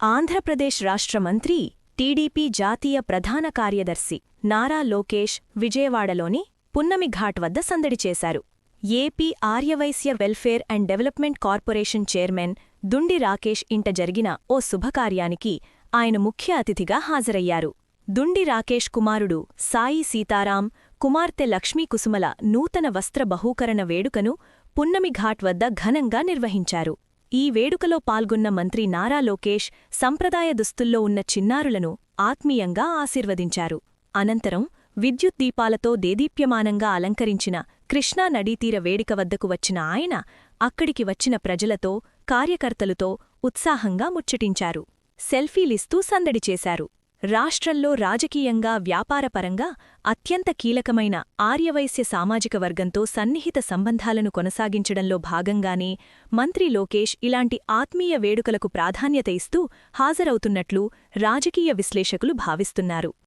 ఆంధ్రప్రదేశ్ రాష్ట్ర మంత్రి, టీడీపీ జాతీయ ప్రధాన కార్యదర్శి నారా లోకేష్ విజయవాడలోని పున్నమిఘాట్ వద్ద సందడి చేశారు. AP Aryavaishya welfare and development corporation chairman Dundi Rakesh ఇంట జరిగిన ఓ శుభకార్యానికి ఆయన ముఖ్య అతిథిగా హాజరయ్యారు. దుండి రాకేష్ కుమారుడు సాయి సీతారాం, కుమార్తె లక్ష్మీ కుసుమల నూతన వస్త్ర బహూకరణ వేడుకను పున్నమిఘాట్ వద్ద ఘనంగా నిర్వహించారు. ఈ వేడుకలో పాల్గొన్న మంత్రి నారా లోకేష్ సంప్రదాయ దుస్తుల్లో ఉన్న చిన్నారులను ఆత్మీయంగా ఆశీర్వదించారు. అనంతరం విద్యుత్ దీపాలతో దేదీప్యమానంగా అలంకరించిన కృష్ణా నదీతీర వేదిక వద్దకు వచ్చిన ఆయన అక్కడికి వచ్చిన ప్రజలతో, కార్యకర్తలతో ఉత్సాహంగా ముచ్చటించారు. సెల్ఫీలిస్తూ సందడి చేశారు. రాష్ట్రంలో రాజకీయంగా, వ్యాపారపరంగా అత్యంత కీలకమైన ఆర్యవైశ్య సామాజిక వర్గంతో సన్నిహిత సంబంధాలను కొనసాగించడంలో భాగంగానే మంత్రి లోకేష్ ఇలాంటి ఆత్మీయ వేడుకలకు ప్రాధాన్యత ఇస్తూ హాజరవుతున్నట్లు రాజకీయ విశ్లేషకులు భావిస్తున్నారు.